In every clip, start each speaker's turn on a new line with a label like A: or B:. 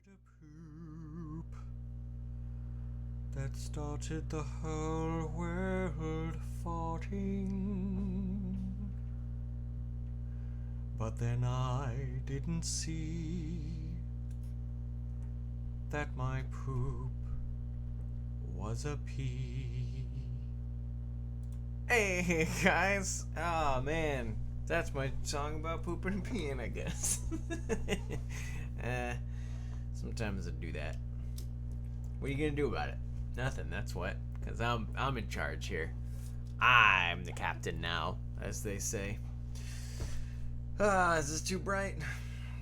A: a poop that started the whole world farting. But then I didn't see that my poop was a pee. Hey guys! Oh man, that's my song about pooping and peeing, I guess. Sometimes I do that. What are you gonna do about it? Nothing. That's what. Cause I'm in charge here. I'm the captain now, as they say. Is this too bright?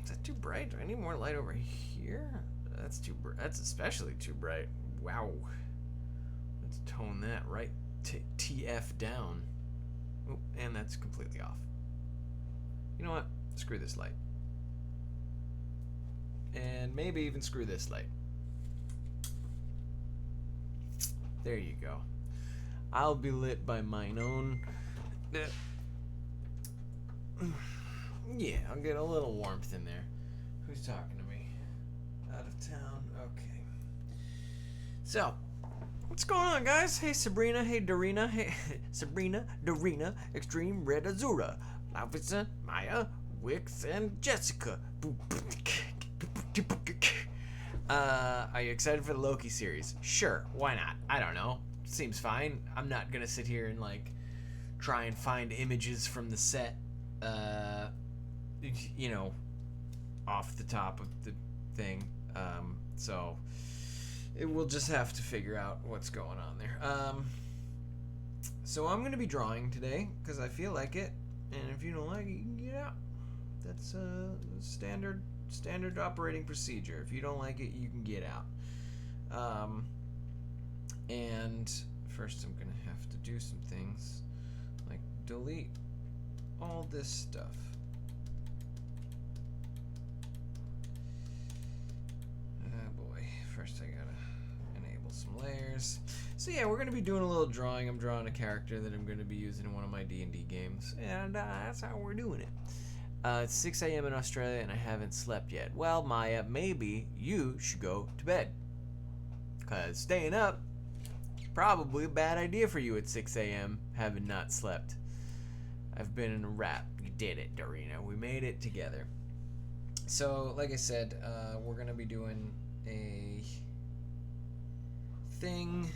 A: Is that too bright? Do I need more light over here? That's too. That's especially too bright. Wow. Let's tone that right TF down. Oh, and that's completely off. You know what? Screw this light. And maybe even screw this light. There you go. I'll be lit by mine own. Yeah, I'll get a little warmth in there. Who's talking to me? Out of town? Okay. So, what's going on, guys? Hey, Sabrina. Hey, Dorina. Hey, Sabrina, Dorina, Extreme Red Azura, Lavisa, Maya, Wix, and Jessica. Are you excited for the Loki series? Sure, why not? I don't know. Seems fine. I'm not gonna sit here and try and find images from the set, off the top of the thing. So we'll just have to figure out what's going on there. So I'm gonna be drawing today because I feel like it, and if you don't like it, you can get out. That's standard operating procedure. If you don't like it, you can get out. And first I'm gonna have to do some things like delete all this stuff. Oh boy, first I gotta enable some layers. So yeah, we're gonna be doing a little drawing. I'm drawing a character that I'm gonna be using in one of my D&D games, and that's how we're doing it. It's 6 a.m. in Australia and I haven't slept yet. Well, Maya, maybe you should go to bed. Because staying up is probably a bad idea for you at 6 a.m. having not slept. I've been in a wrap. You did it, Dorina. We made it together. So, like I said, we're going to be doing a thing.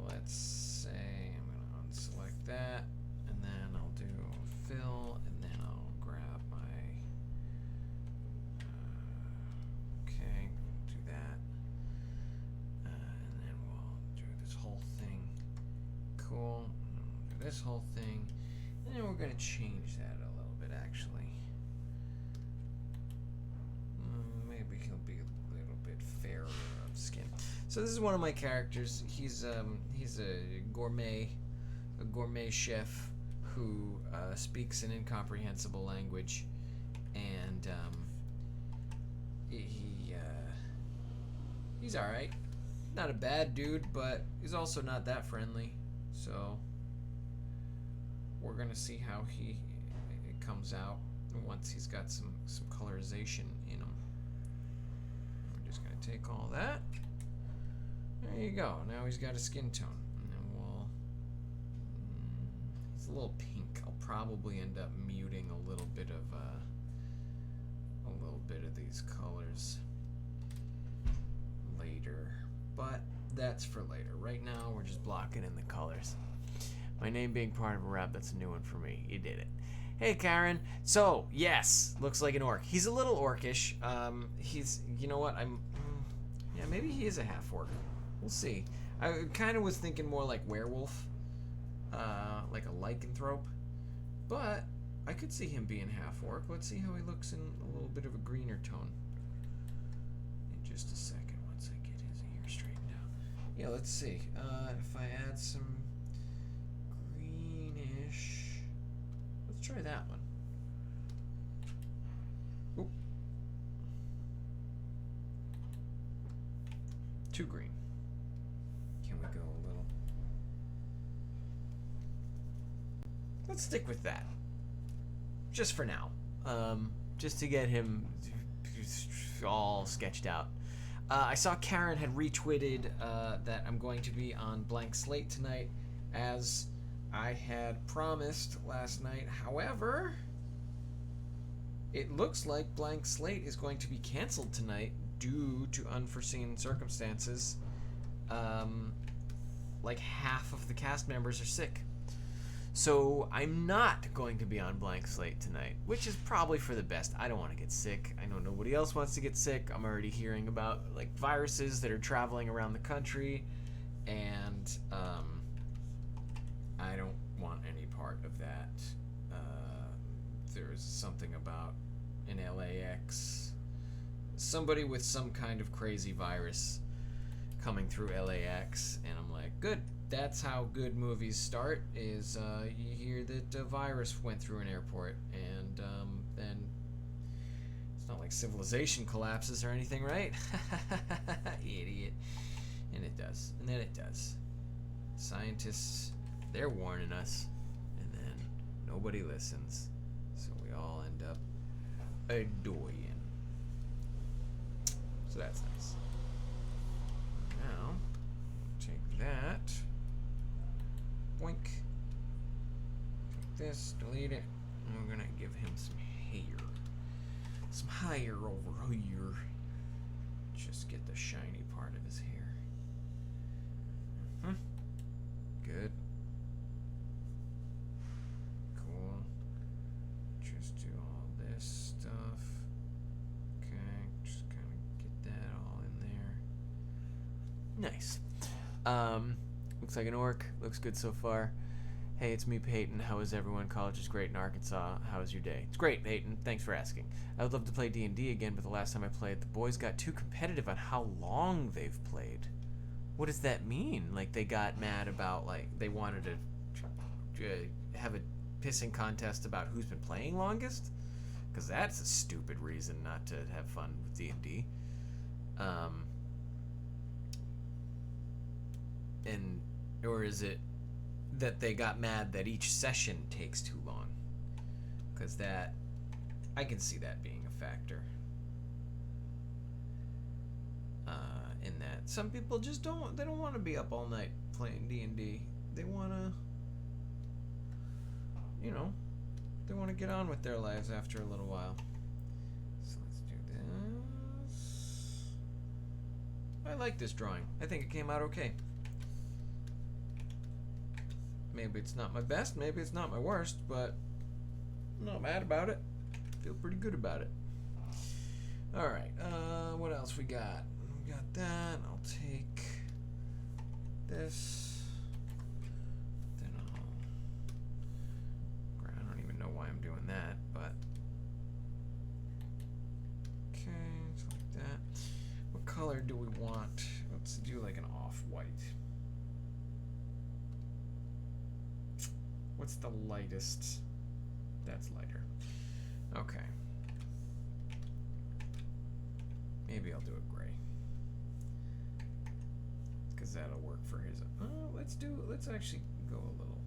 A: Let's say I'm going to unselect that. And then I'll do fill. Cool. Do this whole thing, and then we're going to change that a little bit. Actually, maybe he'll be a little bit fairer of skin. So this is one of my characters. He's a gourmet chef who speaks an incomprehensible language, and he's all right. Not a bad dude, but he's also not that friendly. So we're gonna see how it comes out once he's got some colorization in him. We're just gonna take all that. There you go. Now he's got a skin tone, and then he's a little pink. I'll probably end up muting a little bit of these colors later, but that's for later. Right now, we're just blocking in the colors. My name being part of a rap, that's a new one for me. You did it. Hey, Karen. So, yes, looks like an orc. He's a little orcish. You know what? Yeah, maybe he is a half orc. We'll see. I kind of was thinking more like werewolf, like a lycanthrope, but I could see him being half orc. Let's see how he looks in a little bit of a greener tone. In just a second. Yeah, let's see. If I add some greenish, let's try that one. Oop. Too green. Can we go a little? Let's stick with that. Just for now. Just to get him all sketched out. I saw Karen had retweeted that I'm going to be on Blank Slate tonight, as I had promised last night. However, it looks like Blank Slate is going to be canceled tonight due to unforeseen circumstances. Like half of the cast members are sick. So I'm not going to be on Blank Slate tonight, which is probably for the best. I don't want to get sick. I know nobody else wants to get sick. I'm already hearing about like viruses that are traveling around the country, and I don't want any part of that. There's something about in LAX, somebody with some kind of crazy virus coming through LAX, and I'm like, good. That's how good movies start, is you hear that a virus went through an airport, and then it's not like civilization collapses or anything, right? Idiot. And it does. And then it does. Scientists, they're warning us, and then nobody listens. So we all end up a-dying. So that's nice. Now, take that. Boink. Take this, delete it, and we're gonna give him some hair. Some hair over here. Just get the shiny part of his hair. Good. Cool. Just do all this stuff. Okay, just kind of get that all in there. Nice. Looks like an orc. Looks good so far. Hey, it's me, Peyton. How is everyone? College is great in Arkansas. How was your day? It's great, Peyton. Thanks for asking. I would love to play D&D again, but the last time I played, the boys got too competitive on how long they've played. What does that mean? Like, they got mad about, like, they wanted to have a pissing contest about who's been playing longest? Because that's a stupid reason not to have fun with D&D. Or is it that they got mad that each session takes too long? Because that, I can see that being a factor. In that some people just don't want to be up all night playing D&D. They want to, they want to get on with their lives after a little while. So let's do this. I like this drawing. I think it came out okay. Maybe it's not my best, maybe it's not my worst, but I'm not mad about it. Feel pretty good about it. Alright, what else we got? We got that. I'll take this. Then I don't even know why I'm doing that, but okay, so like that. What color do we want? Let's do like an off-white. What's the lightest? That's lighter. Okay. Maybe I'll do a gray. Because that'll work for his. Let's actually go a little.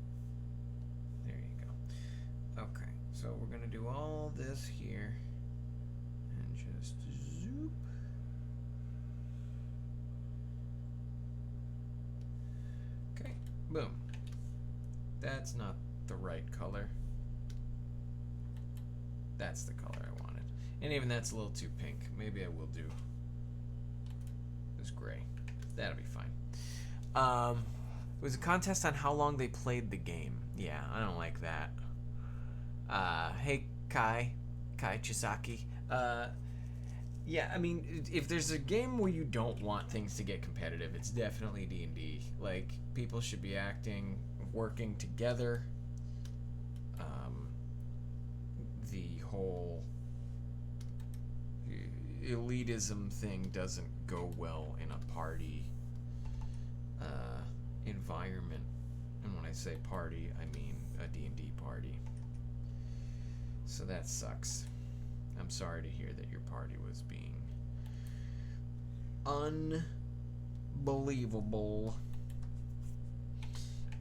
A: There you go. Okay, so we're going to do all this here. And just zoop. Okay, boom. That's not the right color. That's the color I wanted. And even that's a little too pink. Maybe I will do this gray. That'll be fine. It was a contest on how long they played the game. Yeah, I don't like that. Hey, Kai Chisaki. Yeah, I mean, if there's a game where you don't want things to get competitive, it's definitely D&D. Like, people should be working together. The whole elitism thing doesn't go well in a party environment. And when I say party, I mean a D&D party. So that sucks. I'm sorry to hear that your party was being unbelievable.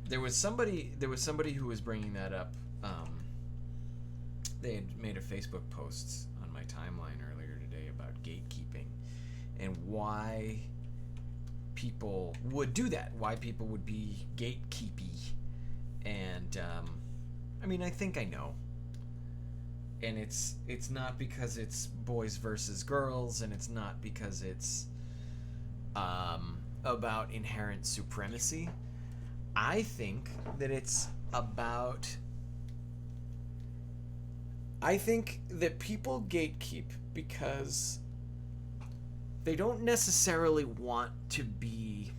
A: There was somebody who was bringing that up. They had made a Facebook post on my timeline earlier today about gatekeeping and why people would do that, why people would be gatekeepy. And I mean, I think I know. And it's not because it's boys versus girls, and it's not because it's about inherent supremacy. I think that it's about... I think that people gatekeep because they don't necessarily want to be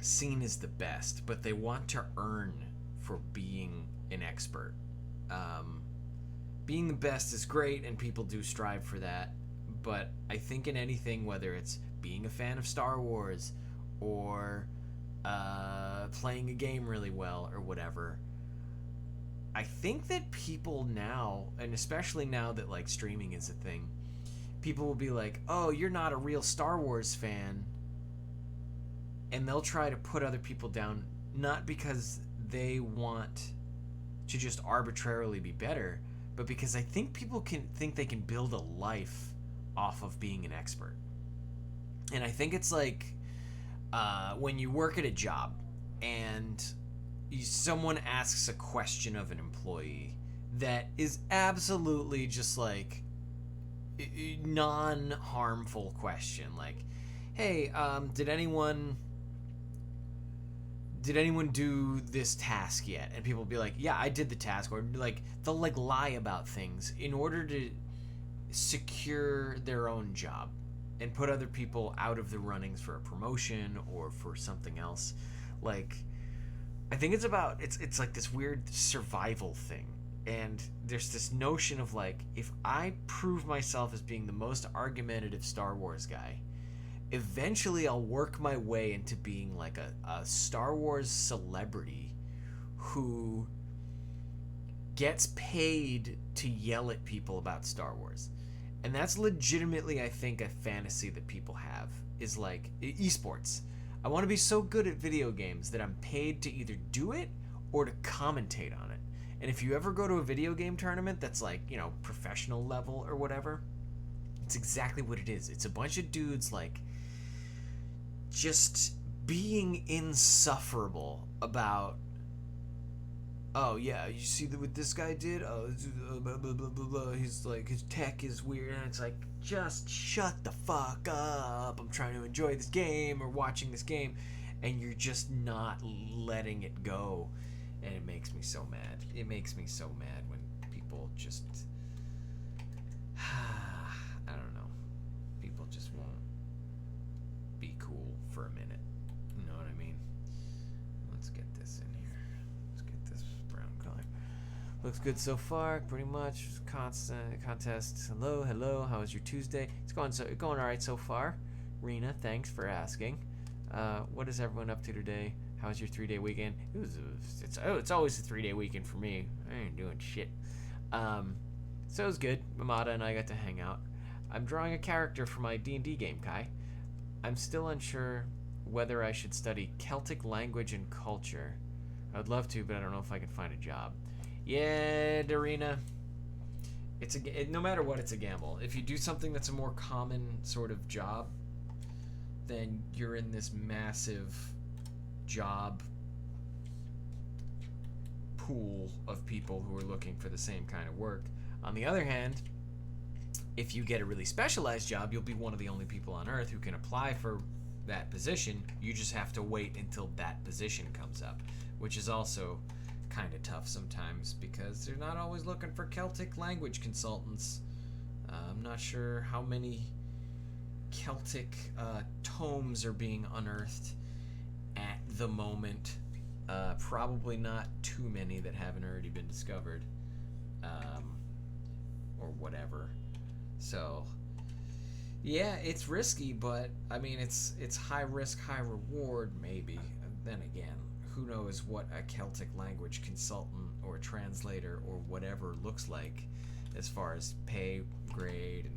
A: seen as the best, but they want to earn for being an expert. Being the best is great, and people do strive for that, but I think in anything, whether it's being a fan of Star Wars or playing a game really well or whatever, I think that people now, and especially now that like streaming is a thing, people will be like, oh, you're not a real Star Wars fan, and they'll try to put other people down, not because they want to just arbitrarily be better, but because I think people can think they can build a life off of being an expert. And I think it's like when you work at a job and someone asks a question of an employee that is absolutely just like non-harmful question, like, hey, did anyone do this task yet? And people will be like, yeah, I did the task. Or like they'll like lie about things in order to secure their own job and put other people out of the runnings for a promotion or for something else. Like, I think it's about it's like this weird survival thing. And there's this notion of like, if I prove myself as being the most argumentative Star Wars guy, eventually I'll work my way into being like a Star Wars celebrity who gets paid to yell at people about Star Wars. And that's legitimately, I think, a fantasy that people have, is like esports. I want to be so good at video games that I'm paid to either do it or to commentate on it. And if you ever go to a video game tournament that's like, you know, professional level or whatever, it's exactly what it is. It's a bunch of dudes like just being insufferable about, oh yeah, you see what this guy did? Oh, blah, blah, blah, blah, blah. He's like, his tech is weird. And it's like, just shut the fuck up. I'm trying to enjoy this game or watching this game. And you're just not letting it go. And it makes me so mad. It makes me so mad when people just, I don't know. People just won't be cool for a minute. You know what I mean? Let's get this in here. Let's get this brown color. Looks good so far, pretty much. Constant contest. Hello. How was your Tuesday? It's going all right so far. Rena, thanks for asking. What is everyone up to today? How was your 3-day weekend? It's always a 3-day weekend for me. I ain't doing shit. So it was good. Mamada and I got to hang out. I'm drawing a character for my D&D game, Kai. I'm still unsure whether I should study Celtic language and culture. I'd love to, but I don't know if I can find a job. Yeah, Darina. No matter what, it's a gamble. If you do something that's a more common sort of job, then you're in this massive job pool of people who are looking for the same kind of work. On the other hand, if you get a really specialized job, you'll be one of the only people on Earth who can apply for that position. You just have to wait until that position comes up, which is also kind of tough sometimes because they're not always looking for Celtic language consultants. I'm not sure how many Celtic tomes are being unearthed at the moment. Probably not too many that haven't already been discovered, or whatever. So yeah, it's risky, but I mean, it's high risk, high reward, maybe. And then again, who knows what a Celtic language consultant or translator or whatever looks like as far as pay grade and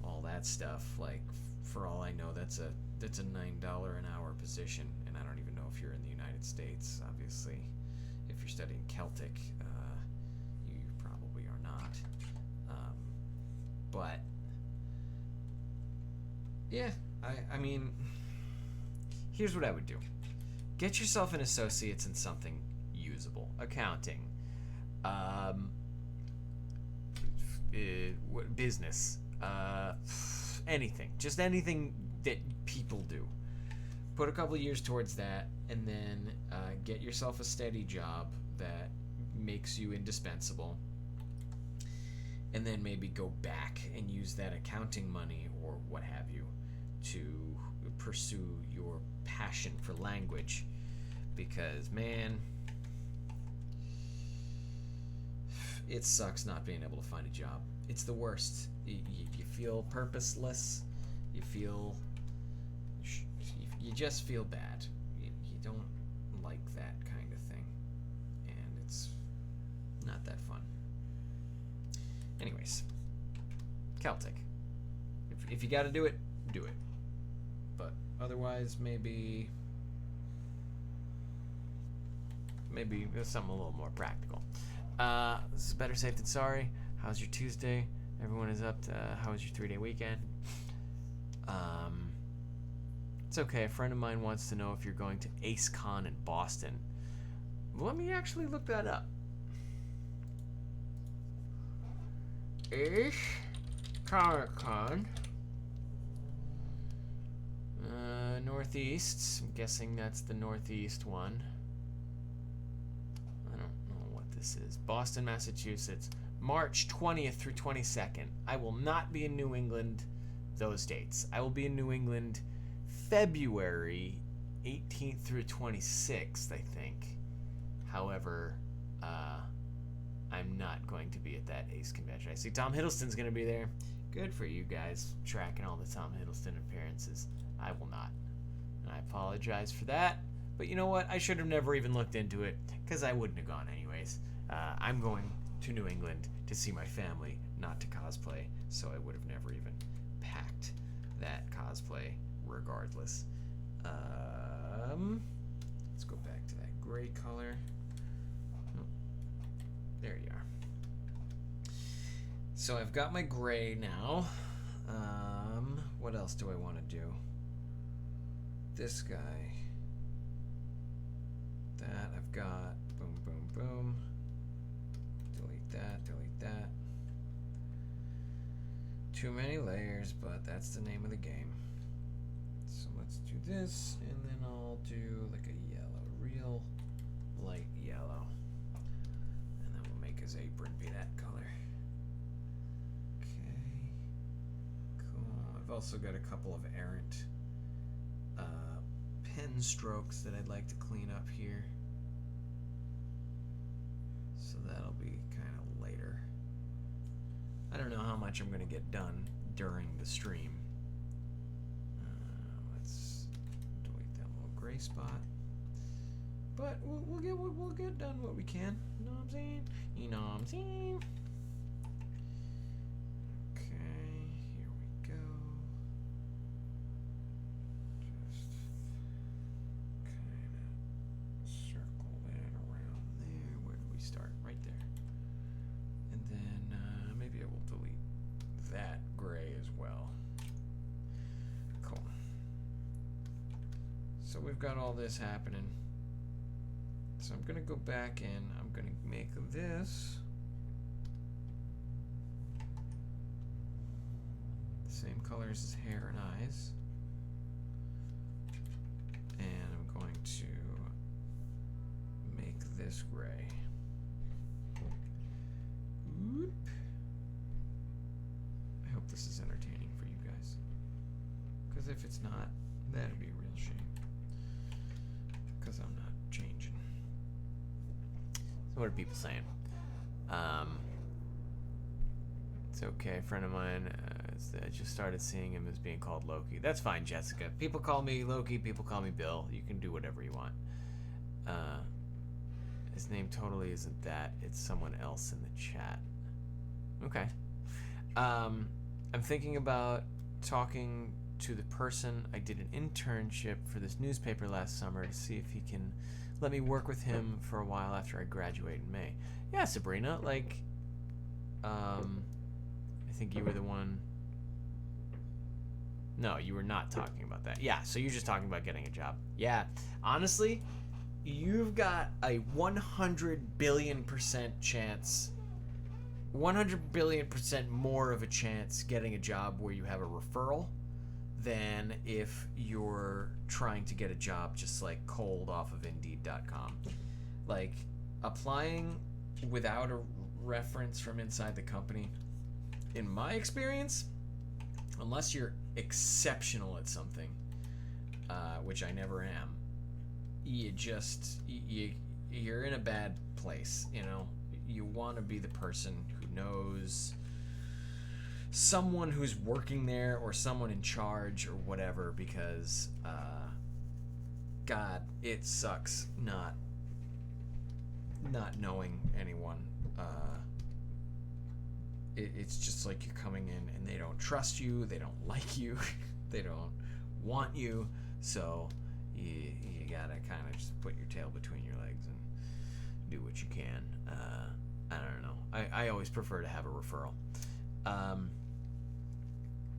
A: all that stuff. Like, for all I know, that's a $9 an hour position, and I don't even know if you're in the United States. Obviously, if you're studying Celtic, you probably are not. But yeah, I mean, here's what I would do. Get yourself an associate's in something usable. Accounting. Business. Anything. Just anything that people do. Put a couple years towards that, and then get yourself a steady job that makes you indispensable. And then maybe go back and use that accounting money or what have you to pursue your passion for language. Because, man, it sucks not being able to find a job. It's the worst. You feel purposeless. You just feel bad. You don't like that kind of thing. And it's not that fun. Anyways, Celtic. If you got to do it, do it. But otherwise, maybe something a little more practical. This is better safe than sorry. How's your Tuesday? Everyone is up to, how was your 3-day weekend? It's okay. A friend of mine wants to know if you're going to Ace Con in Boston. Let me actually look that up. Ace Comic Con. Northeast. I'm guessing that's the Northeast one. I don't know what this is. Boston, Massachusetts. March 20th through 22nd. I will not be in New England those dates. I will be in New England February 18th through 26th, I think. However, I'm not going to be at that Ace convention. I see Tom Hiddleston's going to be there. Good for you guys tracking all the Tom Hiddleston appearances. I will not. And I apologize for that. But you know what? I should have never even looked into it because I wouldn't have gone anyways. I'm going to New England to see my family, not to cosplay. So I would have never even packed that cosplay regardless. Let's go back to that gray color. Oh, there you are. So I've got my gray now. What else do I want to do? This guy. That I've got. Boom, boom, boom. Delete that, delete that. Too many layers, but that's the name of the game. So let's do this, and then I'll do like a yellow, real light yellow. And then we'll make his apron be that color. Okay. Cool. I've also got a couple of errant pen strokes that I'd like to clean up here. So that'll be kind of later. I don't know how much I'm going to get done during the stream. Let's delete that little gray spot. But we'll get done what we can. You know what I'm saying? You know what I'm saying? Okay, here we go. Just kind of circle that around there. Where do we start? Right there. And then maybe I will delete that gray as well. Cool. So we've got all this happening. So I'm going to go back and I'm going to make this the same color as his hair and eyes. And I'm going to make this gray. Whoop. I hope this is entertaining for you guys. Because if it's not, that'd be a real shame. Because I'm not changing. So what are people saying? It's okay. A friend of mine I just started seeing him as being called Loki. That's fine, Jessica. People call me Loki. People call me Bill. You can do whatever you want. His name totally isn't that. It's someone else in the chat. Okay. I'm thinking about talking to the person I did an internship for this newspaper last summer to see if he can let me work with him for a while after I graduate in May. Yeah, Sabrina, like, I think you were the one. No, you were not talking about that. Yeah, so you're just talking about getting a job. Yeah, honestly, you've got a 100 billion% chance, 100 billion% more of a chance getting a job where you have a referral than if you're trying to get a job just like cold off of Indeed.com. Like, applying without a reference from inside the company, in my experience, unless you're exceptional at something, which I never am, you're in a bad place. You know, you want to be the person who knows someone who's working there or someone in charge or whatever, because God, it sucks not knowing anyone. It's just like you're coming in and they don't trust you, they don't like you, they don't want you, so you gotta kind of just put your tail between your legs and do what you can. I don't know. I always prefer to have a referral. I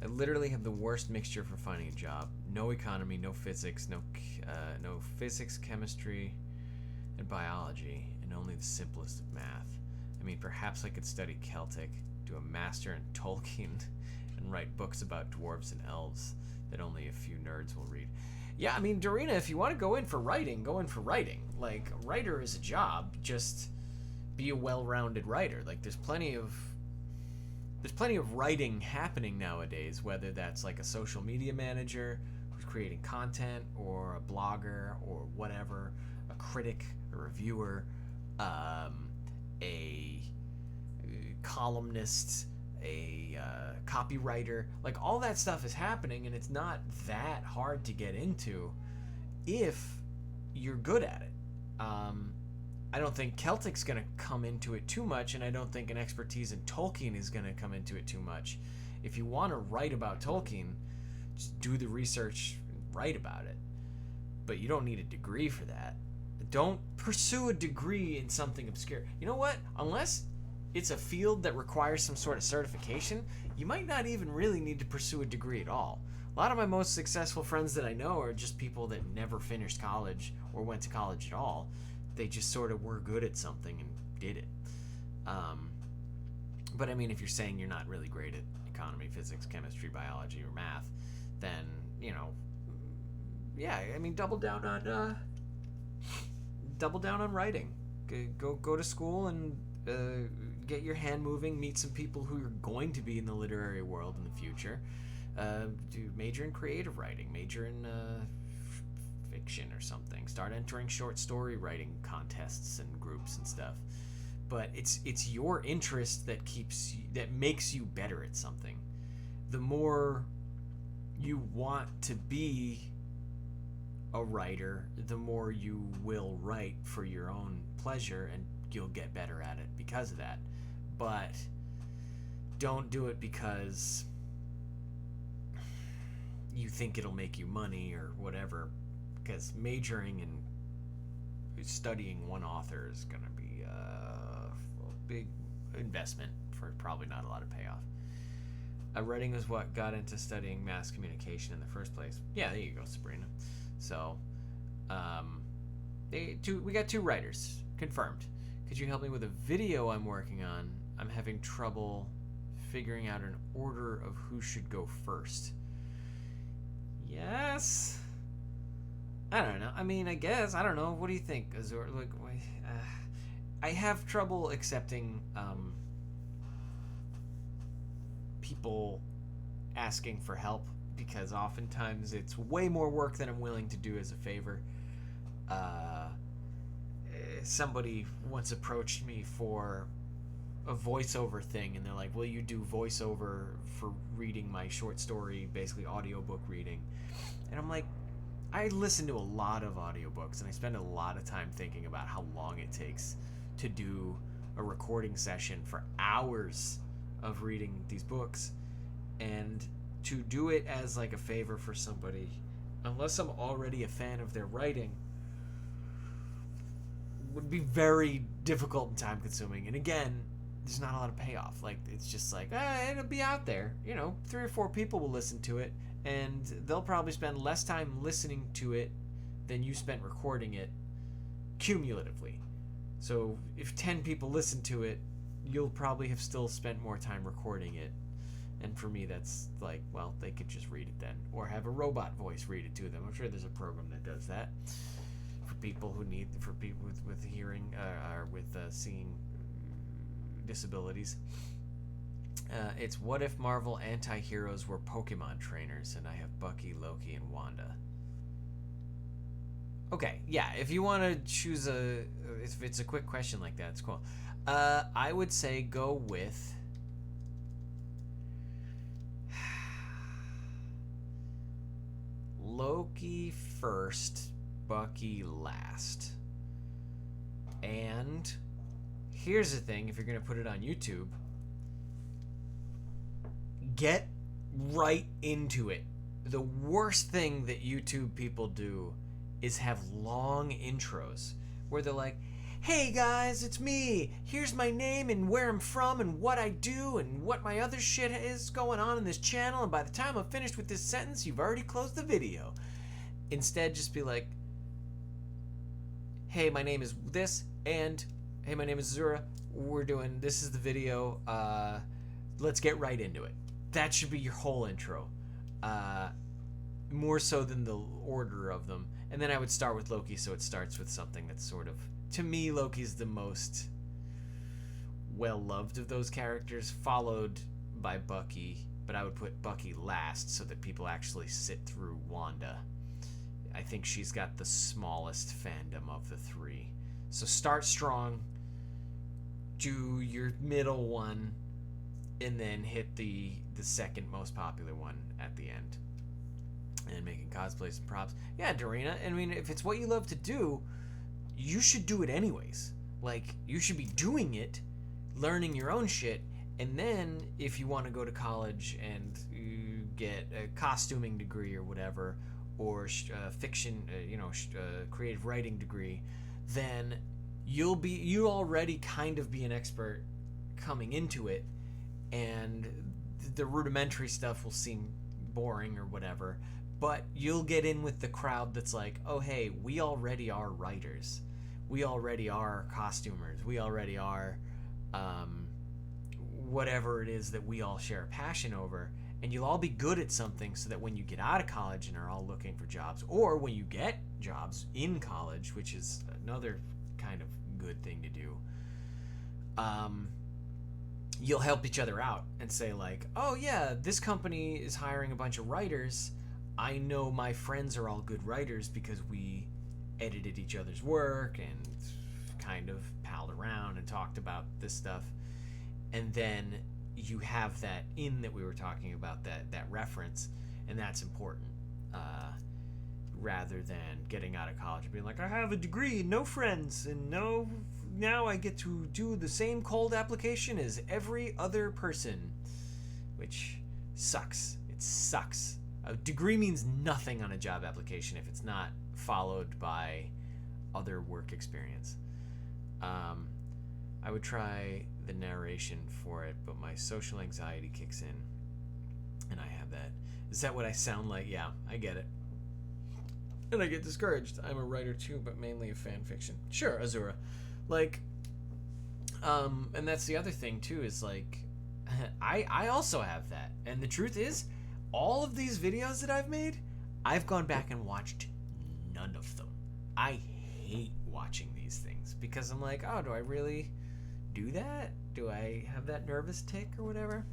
A: literally have the worst mixture for finding a job. No economy, no physics, no physics, chemistry, and biology, and only the simplest of math. I mean, perhaps I could study Celtic, do a master in Tolkien, and write books about dwarves and elves that only a few nerds will read. Yeah, I mean, Dorina, if you want to go in for writing, go in for writing. Like, writer is a job, just be a well-rounded writer. Like, there's plenty of writing happening nowadays, whether that's like a social media manager who's creating content, or a blogger, or whatever, a critic, a reviewer, a columnist, a copywriter. Like, all that stuff is happening, and it's not that hard to get into if you're good at it. I don't think Celtic's going to come into it too much, and I don't think an expertise in Tolkien is going to come into it too much. If you want to write about Tolkien, just do the research and write about it. But you don't need a degree for that. Don't pursue a degree in something obscure. You know what? Unless it's a field that requires some sort of certification, you might not even really need to pursue a degree at all. A lot of my most successful friends that I know are just people that never finished college or went to college at all. They just sort of were good at something and did it. But I mean, if you're saying you're not really great at economy, physics, chemistry, biology, or math, then, you know, yeah, I mean, double down on writing. Go to school and get your hand moving. Meet some people who are going to be in the literary world in the future. Do major in creative writing. Major in fiction or something. Start entering short story writing contests and groups and stuff. But it's your interest that makes you better at something. The more you want to be a writer, the more you will write for your own pleasure, and you'll get better at it because of that. But don't do it because you think it'll make you money or whatever, because majoring in studying one author is going to be a big investment for probably not a lot of payoff. Writing is what got into studying mass communication in the first place. Yeah, there you go, Sabrina. So, we got 2 writers confirmed. Could you help me with a video I'm working on? I'm having trouble figuring out an order of who should go first. Yes. I don't know. I mean, I guess. I don't know. What do you think, Azor? Like, I have trouble accepting people asking for help, because oftentimes it's way more work than I'm willing to do as a favor. Somebody once approached me for a voiceover thing, and they're like, will you do voiceover for reading my short story, basically audiobook reading? And I'm like, I listen to a lot of audiobooks, and I spend a lot of time thinking about how long it takes to do a recording session for hours of reading these books. And to do it as like a favor for somebody, unless I'm already a fan of their writing, would be very difficult and time consuming. And again, there's not a lot of payoff. Like, it's just like, it'll be out there. 3 or 4 people will listen to it, and they'll probably spend less time listening to it than you spent recording it cumulatively. So if 10 people listen to it, you'll probably have still spent more time recording it. And for me, that's like, well, they could just read it then, or have a robot voice read it to them. I'm sure there's a program that does that for people with hearing or with seeing disabilities. It's what if Marvel anti-heroes were Pokemon trainers, and I have Bucky, Loki, and Wanda. Okay, yeah, if you want to choose if it's a quick question like that, it's cool. I would say go with Loki first, Bucky last. And here's the thing, if you're going to put it on YouTube, get right into it. The worst thing that YouTube people do is have long intros where they're like, hey guys, it's me. Here's my name and where I'm from and what I do and what my other shit is going on in this channel. And by the time I'm finished with this sentence, you've already closed the video. Instead, just be like, hey, my name is this, and hey, my name is Zura. This is the video. Let's get right into it. That should be your whole intro. More so than the order of them. And then I would start with Loki, so it starts with something that's sort of, to me, Loki's the most well-loved of those characters, followed by Bucky, but I would put Bucky last so that people actually sit through Wanda. I think she's got the smallest fandom of the 3. So start strong, do your middle one, and then hit the second most popular one at the end. And making cosplays and props. Yeah, Dorina, I mean, if it's what you love to do, you should do it anyways. Like, you should be doing it, learning your own shit, and then if you want to go to college and you get a costuming degree or whatever, or fiction, creative writing degree, then you already kind of be an expert coming into it, and the rudimentary stuff will seem boring or whatever, but you'll get in with the crowd that's like, oh hey, we already are writers, we already are costumers, we already are whatever it is that we all share a passion over, and you'll all be good at something so that when you get out of college and are all looking for jobs, or when you get jobs in college, which is another kind of good thing to do, you'll help each other out and say like, oh yeah, this company is hiring a bunch of writers. I know my friends are all good writers because we edited each other's work and kind of palled around and talked about this stuff. And then you have that in that we were talking about, that reference, and that's important. Rather than getting out of college and being like, I have a degree, no friends, and now I get to do the same cold application as every other person, which sucks. It sucks. A degree means nothing on a job application if it's not followed by other work experience. I would try the narration for it, but my social anxiety kicks in, and I have that. Is that what I sound like? Yeah, I get it. And I get discouraged. I'm a writer too, but mainly of fan fiction. Sure, Azura. Like, and that's the other thing too, is like, I also have that. And the truth is, all of these videos that I've made, I've gone back and watched none of them. I hate watching these things because I'm like, oh, do I really do that? Do I have that nervous tick or whatever?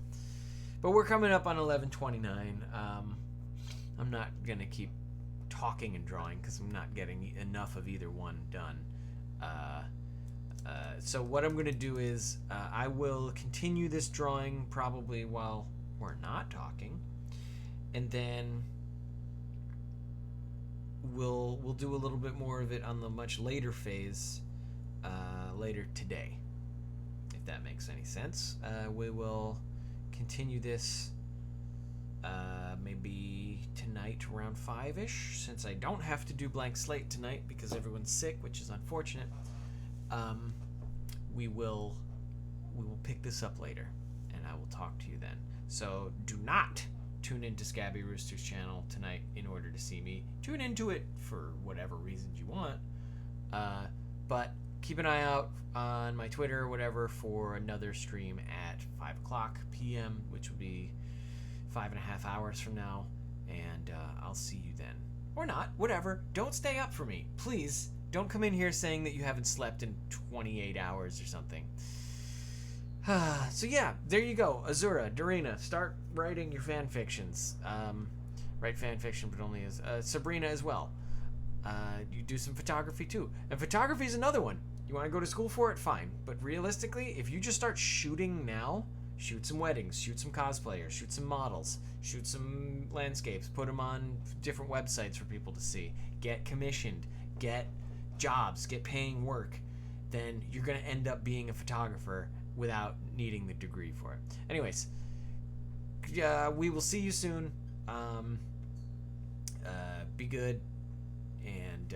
A: But we're coming up on 11:29. I'm not gonna keep talking and drawing because I'm not getting enough of either one done. So what I'm gonna do is I will continue this drawing probably while we're not talking, and then we'll do a little bit more of it on the much later phase later today, if that makes any sense. We will continue this maybe tonight around 5-ish, since I don't have to do blank slate tonight because everyone's sick, which is unfortunate. we will pick this up later, and I will talk to you then. So do not tune into Scabby Rooster's channel tonight in order to see me. Tune into it for whatever reasons you want, but keep an eye out on my Twitter or whatever for another stream at 5 o'clock p.m., which will be 5.5 hours from now, and I'll see you then. Or not, whatever. Don't stay up for me. Please, don't come in here saying that you haven't slept in 28 hours or something. So yeah, there you go. Azura, Dorina, start writing your fan fictions. Write fan fiction, but only as Sabrina as well. You do some photography too. And photography is another one. You want to go to school for it? Fine. But realistically, if you just start shooting now, shoot some weddings, shoot some cosplayers, shoot some models, shoot some landscapes, put them on different websites for people to see, get commissioned, get jobs, get paying work, then you're going to end up being a photographer without needing the degree for it. Anyways, we will see you soon. Be good, and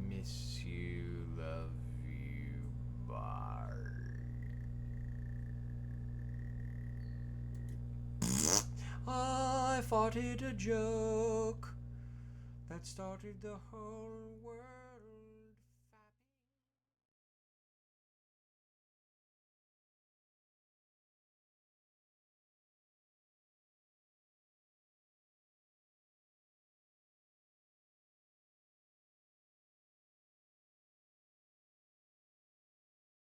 A: miss you, love you, bye. I thought it a joke that started the whole world.